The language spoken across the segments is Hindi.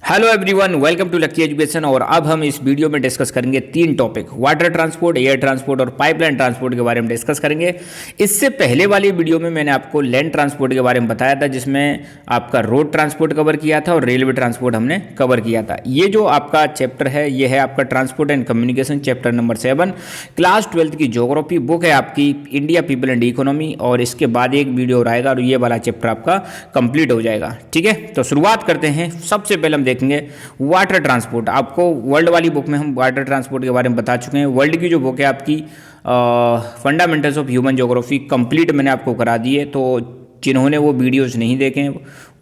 Hello everyone, welcome to Lucky Education. और अब हम इस वीडियो में डिस्कस करेंगे तीन topic, water transport, air transport और पाइपलाइन ट्रांसपोर्ट के बारे में डिस्कस करेंगे। इससे पहले वाली वीडियो में मैंने आपको लैंड ट्रांसपोर्ट के बारे में बताया था, जिसमें आपका रोड ट्रांसपोर्ट कवर किया था और रेलवे ट्रांसपोर्ट हमने कवर किया था। ये जो आपका चैप्टर है ये है आपका transport and communication, chapter number 7, class 12 की ज्योग्राफी बुक है आपकी, इंडिया पीपल एंड इकोनॉमी। और इसके बाद एक वीडियो और आएगा और ये वाला चैप्टर आपका कंप्लीट हो जाएगा। ठीक है, तो शुरुआत करते हैं। सबसे पहले हम देखेंगे वाटर ट्रांसपोर्ट। आपको वर्ल्ड वाली बुक में हम वाटर ट्रांसपोर्ट के बारे में बता चुके हैं। वर्ल्ड की जो बुक है आपकी fundamentals of human geography complete मैंने आपको करा दी है, तो जिन्होंने वो वीडियोस नहीं देखे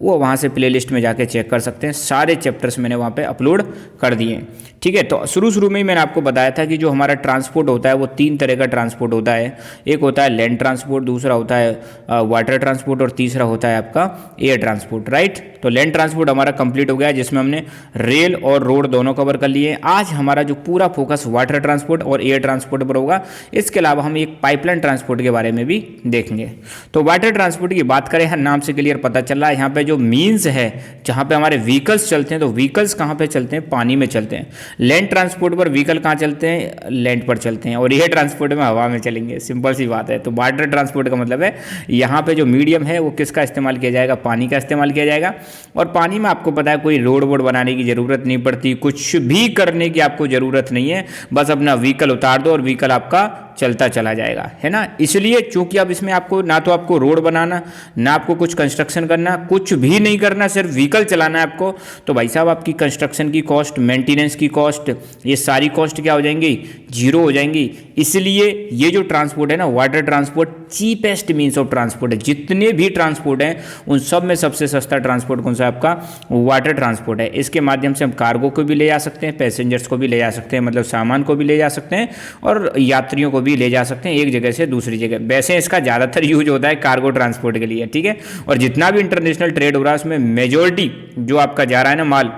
वो वहाँ से प्लेलिस्ट में जाके चेक कर सकते हैं। सारे चैप्टर्स मैंने वहाँ पे अपलोड कर दिए हैं। ठीक है, तो शुरू में ही मैंने आपको बताया था कि जो हमारा ट्रांसपोर्ट होता है वो तीन तरह का ट्रांसपोर्ट होता है। एक होता है लैंड ट्रांसपोर्ट, दूसरा होता है वाटर ट्रांसपोर्ट और तीसरा होता है आपका एयर ट्रांसपोर्ट। राइट, तो लैंड ट्रांसपोर्ट हमारा कंप्लीट हो गया, जिसमें हमने रेल और रोड दोनों कवर कर लिए। आज हमारा जो पूरा फोकस वाटर ट्रांसपोर्ट और एयर ट्रांसपोर्ट पर होगा। इसके अलावा हम एक पाइपलाइन ट्रांसपोर्ट के बारे में भी देखेंगे। तो वाटर ट्रांसपोर्ट की बात करें, नाम से क्लियर पता चल रहा है यहाँ पे जो मीन्स है जहाँ पे हमारे व्हीकल्स चलते हैं, तो व्हीकल्स कहाँ पे चलते हैं? पानी में चलते हैं। लैंड ट्रांसपोर्ट पर व्हीकल कहाँ चलते हैं? लैंड पर चलते हैं। और एयर ट्रांसपोर्ट में हवा में चलेंगे। सिंपल सी बात है। तो वाटर ट्रांसपोर्ट का मतलब है यहाँ पे जो मीडियम है वो किसका इस्तेमाल किया जाएगा? पानी का इस्तेमाल किया जाएगा। और पानी में आपको पता है कोई रोड वोड बनाने की ज़रूरत नहीं पड़ती, कुछ भी करने की आपको ज़रूरत नहीं है, बस अपना व्हीकल उतार दो और व्हीकल आपका चलता चला जाएगा, है ना। इसलिए चूंकि अब इसमें आपको ना तो आपको रोड बनाना, ना आपको कुछ कंस्ट्रक्शन करना, कुछ भी नहीं करना, सिर्फ व्हीकल चलाना है आपको, तो भाई साहब आपकी कंस्ट्रक्शन की कॉस्ट, मेंटेनेंस की कॉस्ट, ये सारी कॉस्ट क्या हो जाएंगी? जीरो हो जाएंगी। इसलिए ये जो ट्रांसपोर्ट है ना, water transport cheapest means of transport है। जितने भी ट्रांसपोर्ट हैं उन सब में सबसे सस्ता ट्रांसपोर्ट कौन सा है? आपका वाटर ट्रांसपोर्ट है। इसके माध्यम से हम कार्गो को भी ले जा सकते हैं, पैसेंजर्स को भी ले जा सकते हैं, मतलब सामान को भी ले जा सकते हैं और यात्रियों को भी ले जा सकते हैं एक जगह से दूसरी जगह। वैसे इसका ज़्यादातर यूज होता है कार्गो ट्रांसपोर्ट के लिए। ठीक है, और जितना भी इंटरनेशनल ट्रेड हो रहा है उसमें मेजॉरिटी जो आपका जा रहा है ना माल,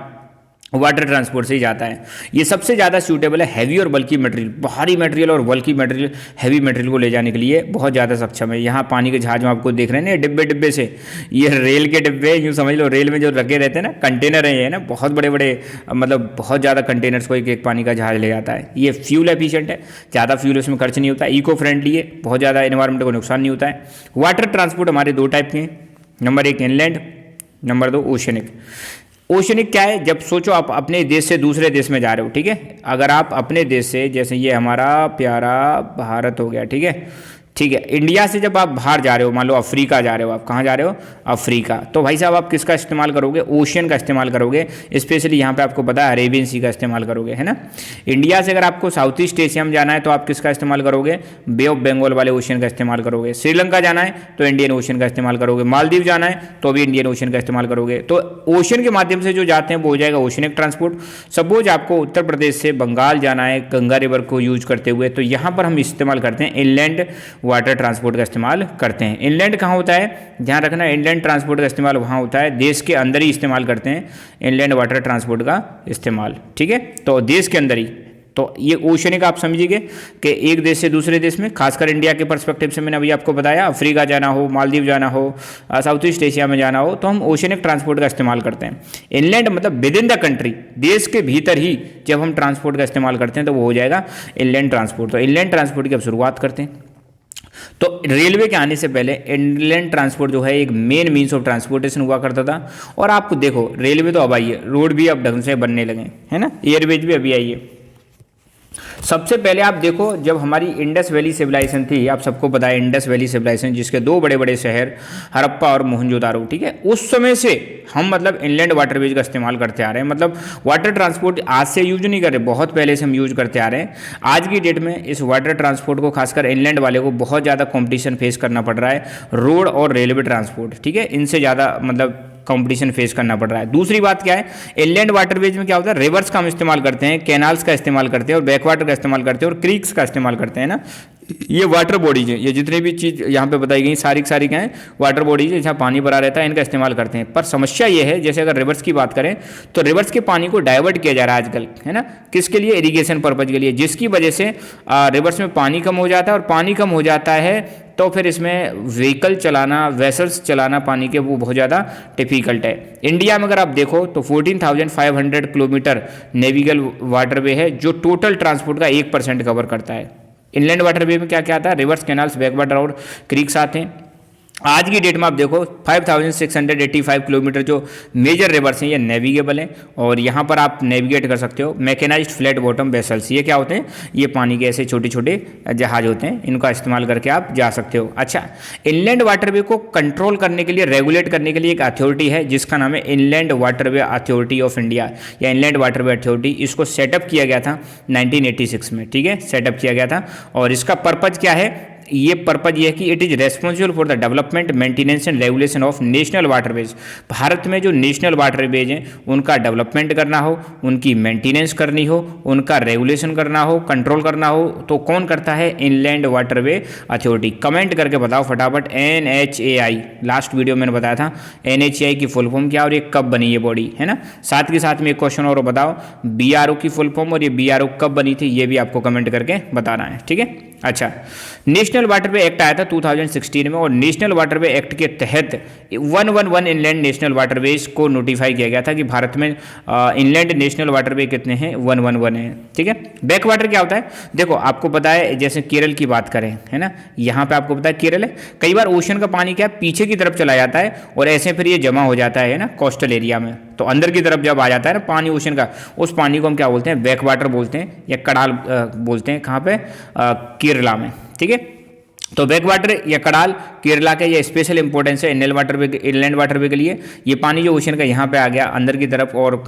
वाटर ट्रांसपोर्ट से ही जाता है। ये सबसे ज़्यादा सूटेबल है हैवी और बल्की मटेरियल, भारी मटेरियल और बल्की मटेरियल, हैवी मटेरियल को ले जाने के लिए बहुत ज़्यादा सक्षम है। यहाँ पानी के जहाज में आपको देख रहे हैं ना डिब्बे डिब्बे से, ये रेल के डिब्बे, यूँ समझ लो रेल में जो लगे रहते हैं ना कंटेनर है ये ना, बहुत बड़े बड़े, मतलब बहुत ज़्यादा कंटेनर्स को एक पानी का जहाज ले जाता है। ये फ्यूल एफिशिएंट है, ज़्यादा फ्यूल उसमें खर्च नहीं होता, इको फ्रेंडली है, बहुत ज़्यादा एनवायरमेंट को नुकसान नहीं होता है। वाटर ट्रांसपोर्ट हमारे दो टाइप के हैं, number 1 inland, number 2 oceanic. Oceanic क्या है? जब सोचो आप अपने देश से दूसरे देश में जा रहे हो, ठीक है, अगर आप अपने देश से, जैसे ये हमारा प्यारा भारत हो गया, ठीक है, इंडिया से जब आप बाहर जा रहे हो, मान लो अफ्रीका जा रहे हो, आप कहाँ जा रहे हो? अफ्रीका, तो भाई साहब आप किसका इस्तेमाल करोगे? ओशियन का इस्तेमाल करोगे। स्पेशली यहाँ पे आपको पता है अरेबियन सी का इस्तेमाल करोगे, है ना। इंडिया से अगर आपको साउथ ईस्ट एशिया में जाना है तो आप किसका इस्तेमाल करोगे? बे ऑफ बंगाल वाले ओशियन का इस्तेमाल करोगे। श्रीलंका जाना है तो इंडियन ओशियन का इस्तेमाल करोगे। मालदीव जाना है तो भी इंडियन ओशियन का इस्तेमाल करोगे। तो ओशियन के माध्यम से जो जाते हैं वो हो जाएगा ओशनिक ट्रांसपोर्ट। सपोज आपको उत्तर प्रदेश से बंगाल जाना है गंगा रिवर को यूज करते हुए, तो यहाँ पर हम इस्तेमाल करते हैं इनलैंड वाटर ट्रांसपोर्ट का इस्तेमाल करते हैं। इनलैंड कहाँ होता है? ध्यान रखना, इनलैंड ट्रांसपोर्ट का इस्तेमाल वहाँ होता है देश के अंदर ही इस्तेमाल करते हैं इनलैंड वाटर ट्रांसपोर्ट का इस्तेमाल। ठीक है, तो देश के अंदर ही। तो ये ओशनिक आप समझिए कि एक देश से दूसरे देश में, खासकर इंडिया के पर्सपेक्टिव से मैंने अभी आपको बताया, अफ्रीका जाना हो, मालदीव जाना हो, साउथ ईस्ट एशिया में जाना हो, तो हम ओशनिक ट्रांसपोर्ट का इस्तेमाल करते हैं। इनलैंड मतलब विद इन द कंट्री, देश के भीतर ही जब हम ट्रांसपोर्ट का इस्तेमाल करते हैं तो वो हो जाएगा इनलैंड ट्रांसपोर्ट। तो इनलैंड ट्रांसपोर्ट की अब शुरुआत करते हैं। तो रेलवे के आने से पहले इनलैंड ट्रांसपोर्ट जो है एक मेन मीन्स ऑफ ट्रांसपोर्टेशन हुआ करता था। और आपको देखो रेलवे तो अब आई है, रोड भी अब ढंग से बनने लगे, है ना, एयरवेज भी अभी आई है। सबसे पहले आप देखो, जब हमारी इंडस वैली सिविलाइजेशन थी, आप सबको पता है इंडस वैली सिविलाइजेशन, जिसके दो बड़े बड़े शहर हड़प्पा और मोहनजोदारो, ठीक है, उस समय से हम मतलब इनलैंड वाटरवेज का इस्तेमाल करते आ रहे हैं। मतलब वाटर ट्रांसपोर्ट आज से यूज नहीं कर रहे, बहुत पहले से हम यूज करते आ रहे हैं। आज की डेट में इस वाटर ट्रांसपोर्ट को, खासकर इनलैंड वाले को, बहुत ज़्यादा कॉम्पिटिशन फेस करना पड़ रहा है रोड और रेलवे ट्रांसपोर्ट, ठीक है, इनसे ज़्यादा मतलब कंपटीशन फेस करना पड़ रहा है। दूसरी बात क्या है, इनलैंड वाटरवेज में क्या होता है, रिवर्स का हम इस्तेमाल करते हैं, कैनाल्स का इस्तेमाल करते हैं और बैकवाटर का इस्तेमाल करते हैं और क्रीक्स का इस्तेमाल करते हैं ना। ये वाटर बॉडीज हैं, ये जितनी भी चीज़ यहाँ पे बताई गई सारी की सारी क्या हैं, वाटर बॉडीज है, जहाँ पानी भरा रहता है, इनका इस्तेमाल करते हैं। पर समस्या ये है, जैसे अगर रिवर्स की बात करें तो रिवर्स के पानी को डाइवर्ट किया जा रहा है आजकल, है ना, किसके लिए, इरिगेशन पर्पज के लिए, जिसकी वजह से रिवर्स में पानी कम हो जाता है, और पानी कम हो जाता है तो फिर इसमें व्हीकल चलाना, वेसल्स चलाना पानी के, वो बहुत ज़्यादा डिफिकल्ट है। इंडिया में अगर आप देखो तो 14,500 किलोमीटर नेविगल वाटरवे है, जो टोटल ट्रांसपोर्ट का 1% कवर करता है। इनलैंड वाटरवे में क्या क्या आता है, रिवर्स, कैनाल्स, बैकवाटर और क्रीक्स आते हैं। आज की डेट में आप देखो 5,685 किलोमीटर जो मेजर रिवर्स हैं ये नेविगेबल हैं, और यहाँ पर आप नेविगेट कर सकते हो। मैकेनाइज्ड फ्लैट बॉटम वेसल्स, ये क्या होते हैं, ये पानी के ऐसे छोटे छोटे जहाज होते हैं, इनका इस्तेमाल करके आप जा सकते हो। अच्छा, इनलैंड वाटरवे को कंट्रोल करने के लिए, रेगुलेट करने के लिए एक अथॉरिटी है जिसका नाम है inland waterway authority of India, या इनलैंड वाटरवे अथॉरिटी। इसको सेटअप किया गया था 1986 में, ठीक है, सेटअप किया गया था। और इसका पर्पज क्या है, ये पर्पज ये है कि it is responsible for the development, maintenance and regulation of national waterways. Bharat में जो नेशनल वाटरवेज हैं उनका डेवलपमेंट करना हो, उनकी मेंटेनेंस करनी हो, उनका रेगुलेशन करना हो, कंट्रोल करना हो, तो कौन करता है, इनलैंड वाटरवे अथॉरिटी। कमेंट करके बताओ फटाफट NHAI, लास्ट वीडियो मैंने बताया था NHAI की फुल फॉर्म क्या और ये कब बनी ये बॉडी, है ना। साथ के साथ में एक क्वेश्चन और बताओ, BRO की फुल फॉर्म और ये BRO कब बनी थी, ये भी आपको कमेंट करके बताना है, ठीक है। अच्छा, नेशनल वाटरवे एक्ट आया था 2016 में, और नेशनल वाटरवे एक्ट के तहत 111 इनलैंड नेशनल वाटरवेज को नोटिफाई किया गया था कि भारत में इनलैंड नेशनल वाटरवे कितने हैं, 111 हैं, ठीक है। बैक वाटर क्या होता है, देखो आपको पता है, जैसे केरल की बात करें, है ना, यहाँ पे आपको पता है केरल है, कई बार ओशन का पानी क्या पीछे की तरफ चला जाता है और ऐसे फिर ये जमा हो जाता है ना कोस्टल एरिया में, तो अंदर की तरफ जब आ जाता है ना पानी ओशन का, उस पानी को हम क्या बोलते हैं, बैक वाटर बोलते हैं, या कड़ाल बोलते हैं, कहाँ पे, केरला में, ठीक है। तो बैक वाटर या कड़ाल केरला के ये स्पेशल इंपॉर्टेंस है इनलैंड वाटरवे के लिए। ये पानी जो ओशन का यहाँ पे आ गया अंदर की तरफ, और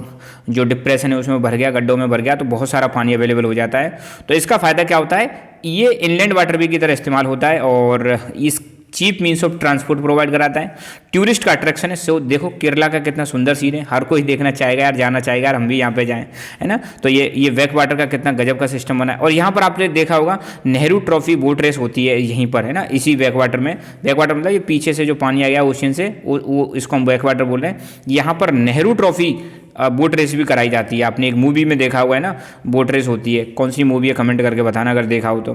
जो डिप्रेशन है उसमें भर गया, गड्ढों में भर गया, तो बहुत सारा पानी अवेलेबल हो जाता है। तो इसका फ़ायदा क्या होता है, ये इनलैंड वाटरवे की तरह इस्तेमाल होता है, और इस cheap means of transport provide कराता है। टूरिस्ट का अट्रैक्शन है। सो देखो केरला का कितना सुंदर सीन है, हर कोई देखना चाहेगा यार, जाना चाहेगा यार, हम भी यहाँ पे जाएं, है ना। तो ये बैक वाटर का कितना गजब का सिस्टम बना है। और यहाँ पर आपने देखा होगा नेहरू ट्रॉफी बोट रेस होती है यहीं पर, है ना, इसी बैक वाटर में। बैक वाटर मतलब ये पीछे से जो पानी आ गया ओशन से, वो इसको हम बैक वाटर बोल रहे हैं। यहाँ पर नेहरू ट्रॉफी बोट रेस भी कराई जाती है। आपने एक मूवी में देखा हुआ है ना, बोट रेस होती है, कौन सी मूवी है कमेंट करके बताना अगर देखा हो तो।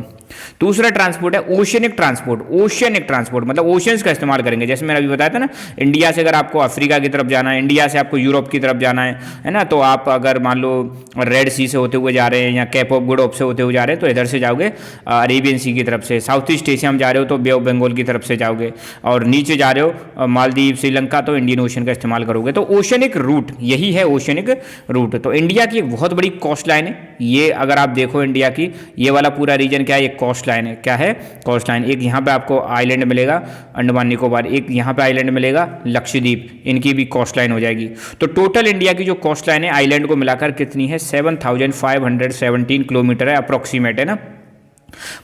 दूसरा ट्रांसपोर्ट है ओशियनिक ट्रांसपोर्ट। ओशियनिक ट्रांसपोर्ट मतलब ओशंस का इस्तेमाल करेंगे। जैसे मैंने अभी बताया था ना, इंडिया से अगर आपको अफ्रीका की तरफ जाना है, इंडिया से आपको यूरोप की तरफ जाना है ना, तो आप अगर मान लो रेड सी से होते हुए जा रहे हैं या कैप ऑफ गुड होप से होते हुए जा रहे हैं तो इधर से जाओगे अरेबियन सी की तरफ से। साउथ ईस्ट एशिया में जा रहे हो तो बे ऑफ बंगाल की तरफ से जाओगे, और नीचे जा रहे हो मालदीव, श्रीलंका, तो इंडियन ओशन का इस्तेमाल करोगे। तो ओशनिक रूट यही है, ओशनिक रूट। तो इंडिया की एक बहुत बड़ी कोस्ट लाइन है ये। अगर आप देखो इंडिया की ये वाला पूरा रीजन क्या है, ये कोस्ट लाइन है। क्या है? Coast line. एक यहाँ पे आपको आइलैंड मिलेगा अंडमान निकोबार, एक यहाँ पे आइलैंड मिलेगा लक्षद्वीप, इनकी भी कोस्ट लाइन हो जाएगी। तो टोटल इंडिया की जो कोस्ट लाइन है आइलैंड को मिलाकर कितनी है? 7,517 किलोमीटर है, अप्रोक्सीमेट, है ना।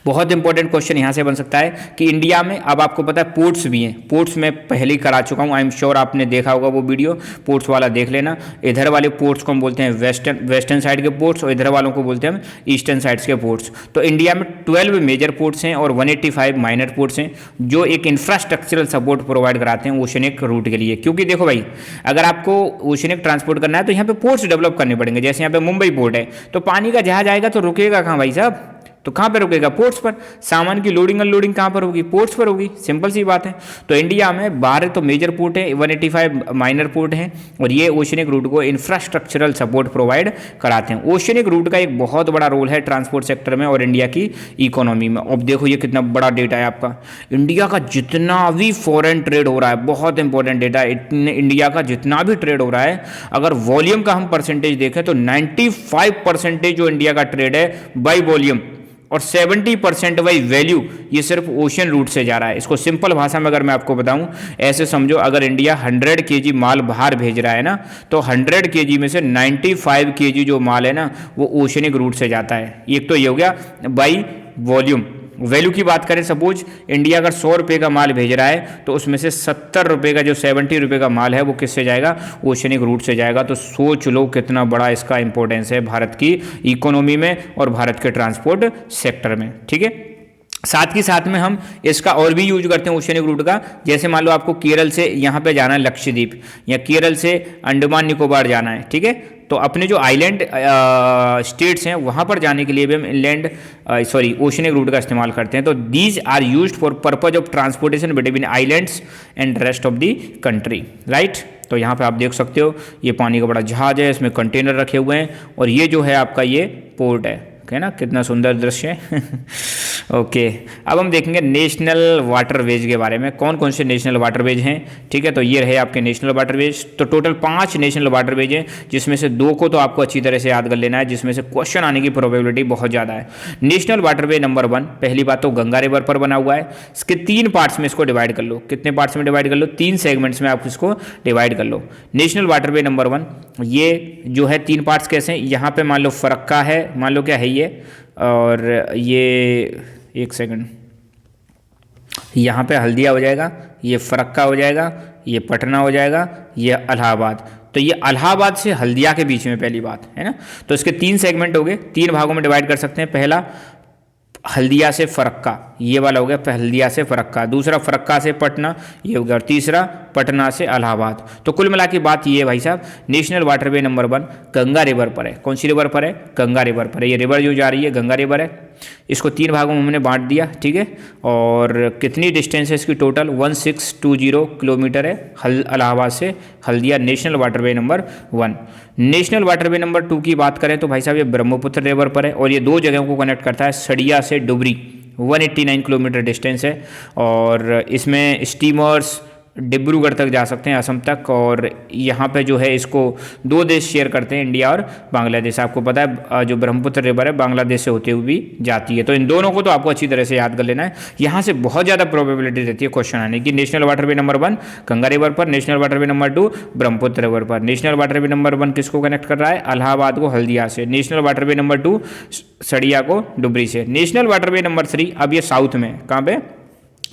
बहुत इंपॉर्टेंट क्वेश्चन यहां से बन सकता है कि इंडिया में अब आपको पता है पोर्ट्स भी हैं। पोर्ट्स में पहले ही करा चुका हूं, आई एम श्योर आपने देखा होगा वो वीडियो, पोर्ट्स वाला देख लेना। इधर वाले पोर्ट्स को हम बोलते हैं वेस्टर्न साइड के पोर्ट्स, और इधर वालों को बोलते हैं हम ईस्टर्न साइड्स के पोर्ट्स। तो इंडिया में 12 मेजर पोर्ट्स हैं और 185 माइनर पोर्ट्स हैं जो एक इंफ्रास्ट्रक्चरल सपोर्ट प्रोवाइड कराते हैं ओशनिक रूट के लिए। क्योंकि देखो भाई, अगर आपको ओशनिक ट्रांसपोर्ट करना है तो यहाँ पे पोर्ट्स डेवलप करने पड़ेंगे। जैसे यहाँ पे मुंबई पोर्ट है, तो पानी का जहाज आएगा तो रुकेगा कहाँ भाई साहब? तो कहाँ पे रुकेगा? पोर्ट्स पर। सामान की लोडिंग अनलोडिंग कहाँ पर होगी? पोर्ट्स पर होगी। सिंपल सी बात है। तो इंडिया में 12 तो मेजर पोर्ट है, 185 माइनर पोर्ट हैं, और ये ओशनिक रूट को इंफ्रास्ट्रक्चरल सपोर्ट प्रोवाइड कराते हैं। ओशनिक रूट का एक बहुत बड़ा रोल है ट्रांसपोर्ट सेक्टर में और इंडिया की इकोनॉमी में। अब देखो ये कितना बड़ा डेटा है आपका। इंडिया का जितना भी फॉरेन ट्रेड हो रहा है, बहुत इंपॉर्टेंट डेटा है, इंडिया का जितना भी ट्रेड हो रहा है, अगर वॉल्यूम का हम परसेंटेज देखें तो 95% जो इंडिया का ट्रेड है बाई वॉल्यूम और 70% बाई वैल्यू ये सिर्फ ओशन रूट से जा रहा है। इसको सिंपल भाषा में अगर मैं आपको बताऊं, ऐसे समझो अगर इंडिया 100 kg माल बाहर भेज रहा है ना, तो 100 kg में से 95 kg जो माल है ना वो ओशनिक रूट से जाता है। एक तो ये हो गया बाई वॉल्यूम। वैल्यू की बात करें, सपोज इंडिया अगर 100 रुपये का माल भेज रहा है तो उसमें से 70 रुपये का जो 70 रुपये का माल है वो किससे जाएगा? ओशनिक रूट से जाएगा। तो सोच लो कितना बड़ा इसका इंपॉर्टेंस है भारत की इकोनॉमी में और भारत के ट्रांसपोर्ट सेक्टर में। ठीक है। साथ ही साथ में हम इसका और भी यूज करते हैं ओशियनिक रूट का। जैसे मान लो आपको केरल से यहाँ पे जाना है लक्षद्वीप, या केरल से अंडमान निकोबार जाना है, ठीक है, तो अपने जो आइलैंड स्टेट्स हैं वहाँ पर जाने के लिए भी हम इनलैंड ओशियनिक रूट का इस्तेमाल करते हैं। तो these are used for purpose of transportation between islands and rest of the country, right. तो यहाँ पे आप देख सकते हो ये पानी का बड़ा जहाज है, इसमें कंटेनर रखे हुए हैं, और ये जो है आपका ये पोर्ट है ना, कितना सुंदर दृश्य है। ओके, अब हम देखेंगे नेशनल वाटरवेज के बारे में, कौन कौन से नेशनल वाटरवेज हैं, ठीक है। तो ये रहे आपके नेशनल वाटरवेज। तो टोटल 5 नेशनल वाटरवेज हैं, जिसमें से 2 को तो आपको अच्छी तरह से याद कर लेना है, जिसमें से क्वेश्चन आने की प्रोबेबिलिटी बहुत ज़्यादा है। नेशनल वाटरवे नंबर 1, पहली बात तो गंगा रिवर पर बना हुआ है। इसके 3 पार्ट्स में इसको डिवाइड कर लो। कितने पार्ट्स में डिवाइड कर लो? 3 सेगमेंट्स में आप इसको डिवाइड कर लो। नेशनल वाटरवे नंबर 1, ये जो है 3 पार्ट्स कैसे हैं, यहाँ पे मान लो फरक्का है, मान लो क्या है ये, और ये एक सेकंड, यहाँ पे हल्दिया हो जाएगा, ये फरक्का हो जाएगा, ये पटना हो जाएगा, ये इलाहाबाद। तो ये इलाहाबाद से हल्दिया के बीच में पहली बात है ना। तो इसके 3 सेगमेंट हो गए, 3 भागों में डिवाइड कर सकते हैं। पहला हल्दिया से फरक्का, ये वाला हो गया हल्दिया से फरक्का। दूसरा फरक्का से पटना, ये हो गया। और तीसरा पटना से इलाहाबाद। तो कुल मिला के बात ये है भाई साहब, national waterway number 1 Ganga river पर है। कौन सी रिवर पर है? गंगा रिवर पर है। ये रिवर जो जा रही है गंगा रिवर है। इसको 3 भागों में हमने बांट दिया, ठीक है। और कितनी डिस्टेंस है इसकी? टोटल 1620 किलोमीटर है इलाहाबाद से Haldia, national waterway number 1। National waterway number 2 की बात करें तो भाई साहब ये ब्रह्मपुत्र रिवर पर है, और ये 2 जगहों को कनेक्ट करता है, सड़िया से डुबरी, 189 किलोमीटर डिस्टेंस है। और इसमें स्टीमर्स डिब्रूगढ़ तक जा सकते हैं, असम तक। और यहाँ पे जो है इसको 2 देश शेयर करते हैं, इंडिया और बांग्लादेश। आपको पता है जो ब्रह्मपुत्र रिवर है बांग्लादेश से होते हुए भी जाती है। तो इन दोनों को तो आपको अच्छी तरह से याद कर लेना है। यहाँ से बहुत ज़्यादा प्रोबेबिलिटी रहती है क्वेश्चन आने की। National waterway number 1 Ganga river पर, national waterway number 2 Brahmaputra river पर। नेशनल वाटरवे नंबर 1 किसको कनेक्ट कर रहा है? इलाहाबाद को हल्दिया से। नेशनल वाटरवे नंबर 2 सड़िया को डुबरी से। नेशनल वाटरवे नंबर 3 अब ये साउथ में, कहाँ पे?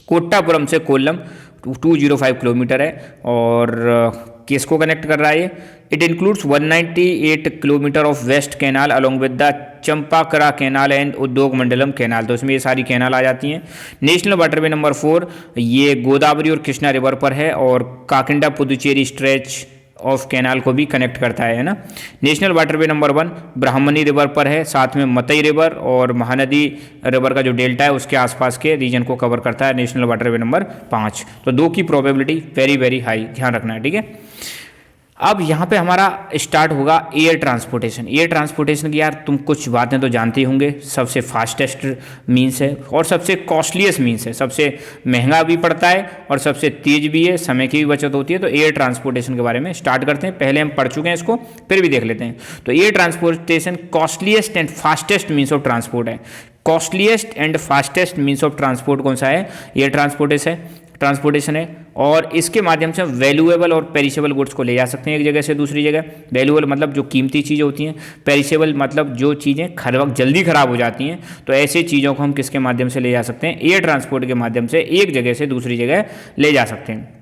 कोट्टापुरम से कोल्लम 205 किलोमीटर है, और किसको कनेक्ट कर रहा है ये? It includes 198 kilometre of west canal along with the Champakara canal and Udyogamandal canal. तो इसमें ये सारी कैनाल आ जाती हैं। नेशनल वाटरवे नंबर 4 ये गोदावरी और कृष्णा रिवर पर है, और काकिंडा पुदुचेरी स्ट्रेच ऑफ कैनाल को भी कनेक्ट करता है ना। नेशनल वाटरवे नंबर 1 ब्राह्मणी रिवर पर है, साथ में मतई रिवर और महानदी रिवर का जो डेल्टा है उसके आसपास के रीजन को कवर करता है नेशनल वाटरवे नंबर 5। तो 2 की प्रोबेबिलिटी वेरी वेरी हाई, ध्यान रखना है, ठीक है। अब यहाँ पे हमारा स्टार्ट होगा एयर ट्रांसपोर्टेशन। एयर ट्रांसपोर्टेशन की यार तुम कुछ बातें तो जानते ही होंगे, सबसे फास्टेस्ट मीन्स है और सबसे कॉस्टलीस्ट मीन्स है, सबसे महंगा भी पड़ता है और सबसे तेज भी है, समय की भी बचत होती है। तो एयर ट्रांसपोर्टेशन के बारे में स्टार्ट करते हैं। पहले हम पढ़ चुके हैं इसको, फिर भी देख लेते हैं। तो air transportation costliest and fastest means of transport है। Costliest and fastest means of transport कौन सा है? एयर ट्रांसपोर्टेशन है। और इसके माध्यम से हम वैल्यूएबल और पेरिशेबल गुड्स को ले जा सकते हैं एक जगह से दूसरी जगह। वैल्यूएबल मतलब जो कीमती चीज़ें होती हैं, पेरिशेबल मतलब जो चीज़ें जल्दी खराब हो जाती हैं। तो ऐसे चीज़ों को हम किसके माध्यम से ले जा सकते हैं? एयर ट्रांसपोर्ट के माध्यम से एक जगह से दूसरी जगह ले जा सकते हैं।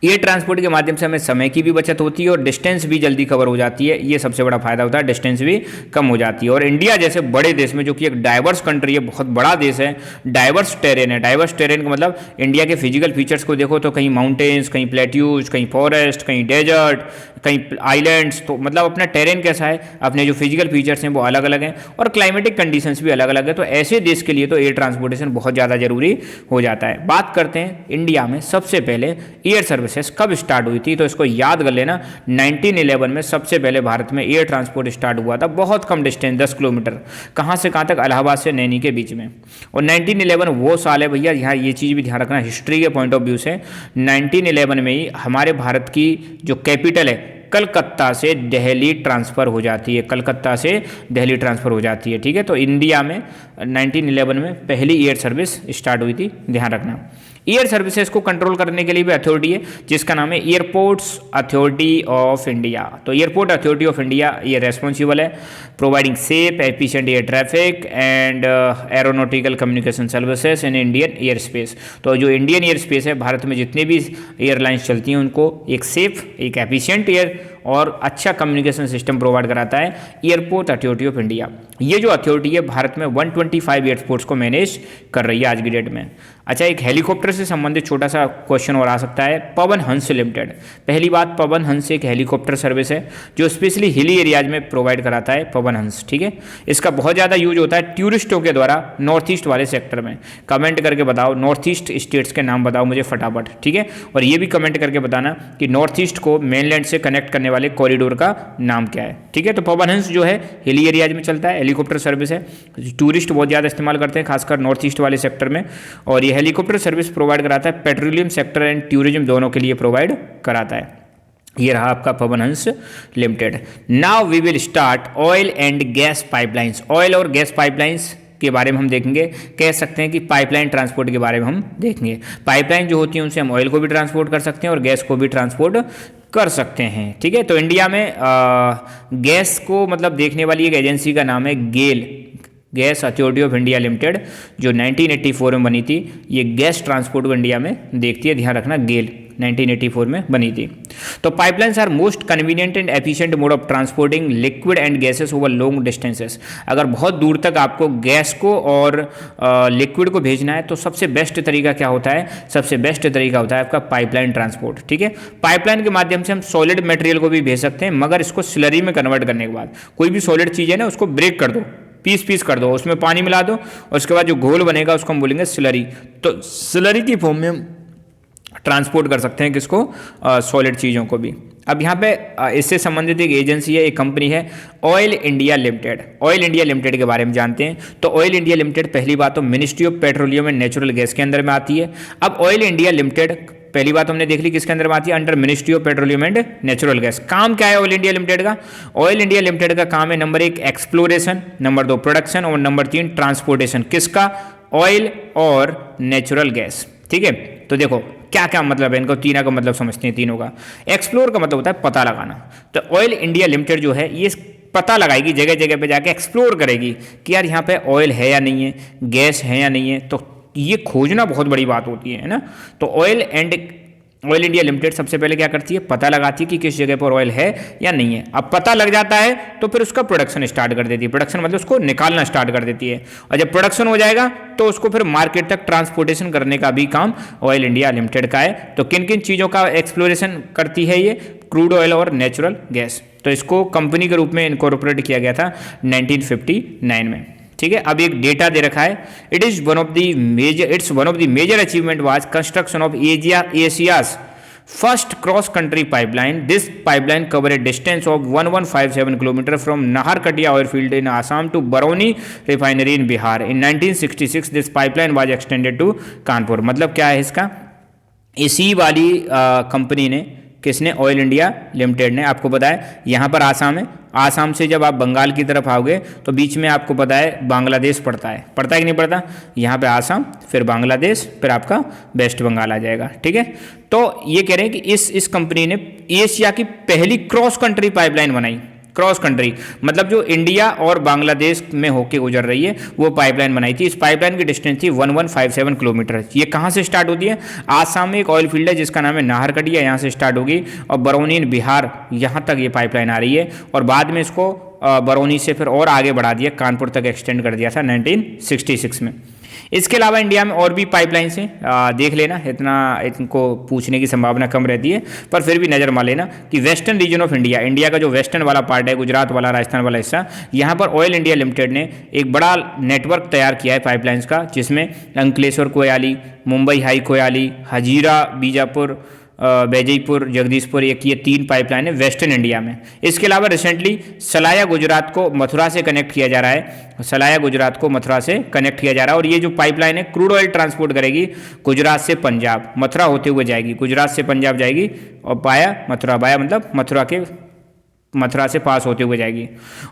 एयर ट्रांसपोर्ट के माध्यम से हमें समय की भी बचत होती है और डिस्टेंस भी जल्दी कवर हो जाती है। ये सबसे बड़ा फायदा होता है, डिस्टेंस भी कम हो जाती है। और इंडिया जैसे बड़े देश में, जो कि एक डाइवर्स कंट्री है, बहुत बड़ा देश है, डाइवर्स टेरेन है। डाइवर्स टेरेन का मतलब इंडिया के फिजिकल फीचर्स को देखो तो कहीं माउंटेन्स, कहीं प्लेट्यूज, कहीं फॉरेस्ट, कहीं डेजर्ट, कहीं आइलैंड्स। तो मतलब अपना टेरेन कैसा है, अपने जो फिजिकल फीचर्स हैं वो अलग अलग हैं और क्लाइमेटिक कंडीशंस भी अलग अलग है। तो ऐसे देश के लिए तो एयर ट्रांसपोर्टेशन बहुत ज़्यादा जरूरी हो जाता है। बात करते हैं इंडिया में सबसे पहले एयर सर्विसेज कब स्टार्ट हुई थी, तो इसको याद कर लेना। 1911 में सबसे पहले भारत में एयर ट्रांसपोर्ट स्टार्ट हुआ था। बहुत कम डिस्टेंस, 10 किलोमीटर, कहाँ से कहाँ तक? इलाहाबाद से नैनी के बीच में। और 1911 वो साल है भैया, यहाँ ये चीज़ भी ध्यान रखना हिस्ट्री के पॉइंट ऑफ व्यू से। 1911 में ही हमारे भारत की जो कैपिटल है कलकत्ता से दिल्ली ट्रांसफ़र हो जाती है। कलकत्ता से दिल्ली ट्रांसफ़र हो जाती है, ठीक है। तो इंडिया में 1911 में पहली एयर सर्विस स्टार्ट हुई थी, ध्यान रखना। एयर सर्विसेज को कंट्रोल करने के लिए भी अथॉरिटी है जिसका नाम है एयरपोर्ट्स अथॉरिटी ऑफ इंडिया। तो एयरपोर्ट अथॉरिटी ऑफ इंडिया ये रेस्पॉन्सिबल है providing safe efficient air traffic and aeronautical communication services in Indian air space. तो जो इंडियन एयर स्पेस है, भारत में जितने भी एयरलाइंस चलती हैं उनको एक सेफ, एक एफिशिएंट एयर और अच्छा कम्युनिकेशन सिस्टम प्रोवाइड कराता है एयरपोर्ट अथॉरिटी ऑफ इंडिया। ये जो अथॉरिटी है भारत में 125 एयरपोर्ट्स को मैनेज कर रही है आज की डेट में। अच्छा, एक हेलीकॉप्टर से संबंधित छोटा सा क्वेश्चन और आ सकता है। पवन हंस लिमिटेड, पहली बात पवन हंस एक हेलीकॉप्टर सर्विस है जो स्पेशली हिली एरियाज में प्रोवाइड कराता है पवन हंस, ठीक है। इसका बहुत ज़्यादा यूज होता है टूरिस्टों के द्वारा नॉर्थ ईस्ट वाले सेक्टर में। कमेंट करके बताओ नॉर्थ ईस्ट स्टेट्स के नाम बताओ मुझे फटाफट, ठीक है। और ये भी कमेंट करके बताना कि नॉर्थ ईस्ट को मेनलैंड से कनेक्ट करने वाले कॉरिडोर का नाम क्या है, ठीक है। तो पवन हंस जो है हिली एरियाज में चलता है, हेलीकॉप्टर सर्विस है, टूरिस्ट बहुत ज़्यादा इस्तेमाल करते हैं खासकर नॉर्थ ईस्ट वाले सेक्टर में। और ये हेलीकॉप्टर सर्विस प्रोवाइड कराता है पेट्रोलियम सेक्टर एंड टूरिज्म दोनों के लिए प्रोवाइड कराता है। ये रहा आपका Pawan Hans limited. Now we will start oil and gas pipelines. Oil और गैस पाइपलाइंस के बारे में हम देखेंगे, कह सकते हैं कि पाइपलाइन ट्रांसपोर्ट के बारे में हम देखेंगे। पाइपलाइन जो होती है उनसे हम ऑयल को भी ट्रांसपोर्ट कर सकते हैं और गैस को भी ट्रांसपोर्ट कर सकते हैं, ठीक है। तो इंडिया में गैस को मतलब देखने वाली एक एजेंसी का नाम है GAIL, gas authority of India limited, जो 1984 में बनी थी। ये गैस ट्रांसपोर्ट को इंडिया में देखती है, ध्यान रखना, गेल 1984 में बनी थी। तो pipelines are most convenient and efficient mode of transporting liquid and gases over long distances. अगर बहुत दूर तक आपको गैस को और लिक्विड को भेजना है तो सबसे बेस्ट तरीका क्या होता है? सबसे बेस्ट तरीका होता है आपका पाइपलाइन ट्रांसपोर्ट, ठीक है। पाइपलाइन के माध्यम से हम सॉलिड मटेरियल को भी भेज सकते हैं, मगर इसको स्लरी में कन्वर्ट करने के बाद कोई भी सॉलिड चीज़ है ना उसको ब्रेक कर दो, पीस पीस कर दो, उसमें पानी मिला दो और उसके बाद जो घोल बनेगा उसको हम बोलेंगे स्लरी। तो स्लरी की फॉर्म में हम ट्रांसपोर्ट कर सकते हैं किसको? सॉलिड चीज़ों को भी। अब यहाँ पे इससे संबंधित एक एजेंसी है, एक कंपनी है oil India limited. Oil India limited के बारे में जानते हैं। तो ऑयल इंडिया लिमिटेड पहली बात तो ministry of petroleum and natural gas के अंदर में आती है। अब ऑयल इंडिया लिमिटेड पहली बात हमने देख ली किसके अंदर में आती है? Under ministry of petroleum and natural gas. काम क्या है ऑयल इंडिया लिमिटेड का? ऑयल इंडिया लिमिटेड का काम है नंबर 1 एक्सप्लोरेशन, नंबर 2 प्रोडक्शन और नंबर 3 ट्रांसपोर्टेशन। किसका? ऑयल और नेचुरल गैस, ठीक है। तो देखो क्या क्या मतलब है इनको, तीनों का मतलब समझते हैं। तीनों का एक्सप्लोर का मतलब होता है पता लगाना। तो ऑयल इंडिया लिमिटेड जो है ये पता लगाएगी, जगह जगह पे जाके एक्सप्लोर करेगी कि यार यहाँ पे ऑयल है या नहीं है, गैस है या नहीं है। तो ये खोजना बहुत बड़ी बात होती है ना। तो ऑयल इंडिया लिमिटेड सबसे पहले क्या करती है? पता लगाती है कि किस जगह पर ऑयल है या नहीं है। अब पता लग जाता है तो फिर उसका प्रोडक्शन स्टार्ट कर देती है। प्रोडक्शन मतलब उसको निकालना स्टार्ट कर देती है। और जब प्रोडक्शन हो जाएगा तो उसको फिर मार्केट तक ट्रांसपोर्टेशन करने का भी काम ऑयल इंडिया लिमिटेड का है। तो किन किन चीज़ों का एक्सप्लोरेशन करती है ये? क्रूड ऑयल और नेचुरल गैस। तो इसको कंपनी के रूप में इनकॉर्पोरेट किया गया था 1959 में, ठीक है। अब एक डेटा दे रखा है, it's one of the major achievement was construction of Asia's first cross country pipeline. This pipeline cover a distance of 1157 kilometre from Naharkatiya oil field in Assam to Barauni refinery in Bihar. In 1966 this pipeline was extended to Kanpur. मतलब क्या है इसका? इसी वाली कंपनी ने, किसने? ऑयल इंडिया लिमिटेड ने। आपको पता है यहाँ पर आसाम है, आसाम से जब आप बंगाल की तरफ आओगे तो बीच में आपको पता है बांग्लादेश पड़ता है कि नहीं पड़ता? यहाँ पे आसाम, फिर बांग्लादेश, फिर आपका वेस्ट बंगाल आ जाएगा, ठीक है। तो ये कह रहे हैं कि इस कंपनी ने एशिया की पहली क्रॉस कंट्री पाइपलाइन बनाई। क्रॉस कंट्री मतलब जो इंडिया और बांग्लादेश में होके गुजर रही है वो पाइपलाइन बनाई थी। इस पाइपलाइन की डिस्टेंस थी 1157 किलोमीटर। ये कहाँ से स्टार्ट होती है? आसाम में एक ऑयल फील्ड है जिसका नाम है नाहरकटिया, यहाँ से स्टार्ट होगी और बरौनी इन बिहार, यहाँ तक ये पाइपलाइन आ रही है। और बाद में इसको बरौनी से फिर और आगे बढ़ा दिया, कानपुर तक एक्सटेंड कर दिया था 1966 में। इसके अलावा इंडिया में और भी पाइपलाइंस हैं, देख लेना, इनको पूछने की संभावना कम रहती है, पर फिर भी नज़र मार लेना कि वेस्टर्न रीजन ऑफ इंडिया का जो वेस्टर्न वाला पार्ट है, गुजरात वाला, राजस्थान वाला हिस्सा, यहाँ पर ऑयल इंडिया लिमिटेड ने एक बड़ा नेटवर्क तैयार किया है पाइपलाइंस का, जिसमें अंकलेश्वर कोयाली, मुंबई हाई कोयाली, हजीरा बीजापुर, बैजयपुर, जगदीशपुर, एक ये 3 पाइपलाइन है वेस्टर्न इंडिया में। इसके अलावा रिसेंटली सलाया गुजरात को मथुरा से कनेक्ट किया जा रहा है। सलाया गुजरात को मथुरा से कनेक्ट किया जा रहा है और ये जो पाइपलाइन है क्रूड ऑयल ट्रांसपोर्ट करेगी गुजरात से पंजाब, मथुरा होते हुए जाएगी, गुजरात से पंजाब जाएगी और बाया मतलब मथुरा से पास होते हुए जाएगी।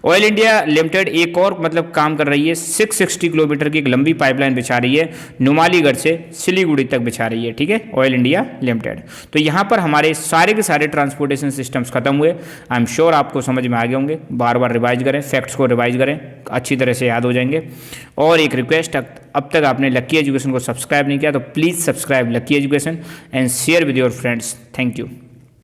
ऑयल इंडिया लिमिटेड एक और मतलब काम कर रही है, 660 किलोमीटर की एक लंबी पाइपलाइन बिछा रही है, नुमालीगढ़ से सिलीगुड़ी तक बिछा रही है, ठीक है, ऑयल इंडिया लिमिटेड। तो यहाँ पर हमारे सारे के सारे ट्रांसपोर्टेशन सिस्टम्स खत्म हुए। आई एम श्योर आपको समझ में आ गए होंगे। बार बार रिवाइज करें, फैक्ट्स को रिवाइज करें, अच्छी तरह से याद हो जाएंगे। और एक रिक्वेस्ट, अब तक आपने लकी एजुकेशन को सब्सक्राइब नहीं किया तो please subscribe lucky education and share with your friends. Thank you.